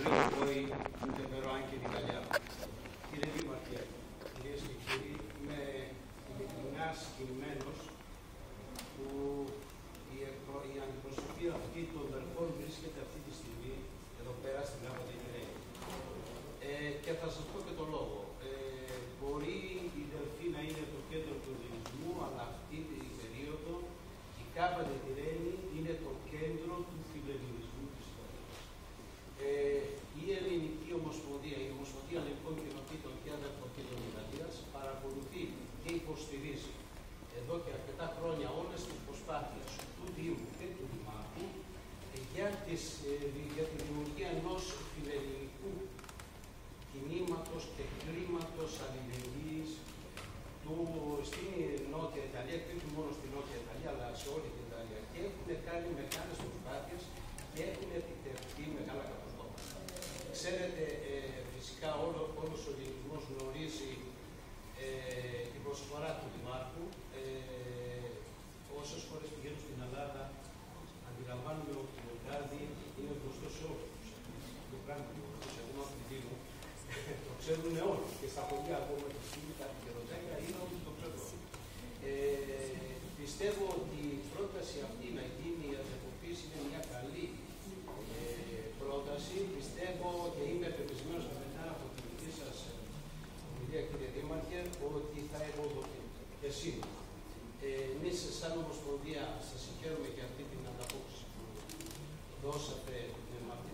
e poi interverrò anche in italiano. Κύριε Δήμαρχε, κυρίες και κύριοι, είμαι ειλικρινά συγκινημένος που η αντιπροσωπεία αυτή των Δελφών βρίσκεται αυτή τη στιγμή εδώ πέρα στην Άπατα Κυριακή. Και θα σας πω και το λόγο. Μπορεί η Δελφή να είναι το κέντρο του ελληνισμού, αλλά αυτή την περίοδο η Άπατα Κυριακή είναι το κέντρο του φιλελληνισμού της χώρας. Η Ελληνική Ομοσπονδία, η Ομοσπονδία Ελληνικών Κοινοτήτων και Αδερφοτήτων Ιταλίας παρακολουθεί και υποστηρίζει εδώ και αρκετά χρόνια όλες τις προσπάθειες του Δήμου και του Δημάρχου για τη δημιουργία ενός φιλελληνικού κινήματος και κλίματος αλληλεγγύης στην Νότια Ιταλία, και όχι μόνο στην Νότια Ιταλία, αλλά σε όλη την Ιταλία. Και έχουν κάνει μεγάλες προσπάθειες και έχουν επιτευχθεί μεγάλα κατορθώματα. Ξέρετε, φυσικά όλος ο ελληνισμός γνωρίζει την προσφορά του Δημάρχου. Όσες φορές πηγαίνουν στην Ελλάδα, αντιλαμβάνουμε ότι το Λιγκάρδι είναι γνωστό σε όλους. Το πράγμα που εγώ αυτή μου, το ξέρουν όλοι. Και στα χωριά ακόμα τη στιγμή, τα πικεροτέκα είναι ότι το ξέρουν. Πιστεύω ότι η πρόταση αυτή να γίνει η αδερφοποίηση είναι μια καλή πρόταση. Πιστεύω και είμαι πεπισμένος μετά από την δική σας ομιλία, κύριε Δήμαρχε, ότι θα ευοδοθεί. Και σήμερα. Εμείς, σαν Ομοσπονδία, σας συγχαίρουμε για αυτή την ανταπόκριση που δώσατε με αυτή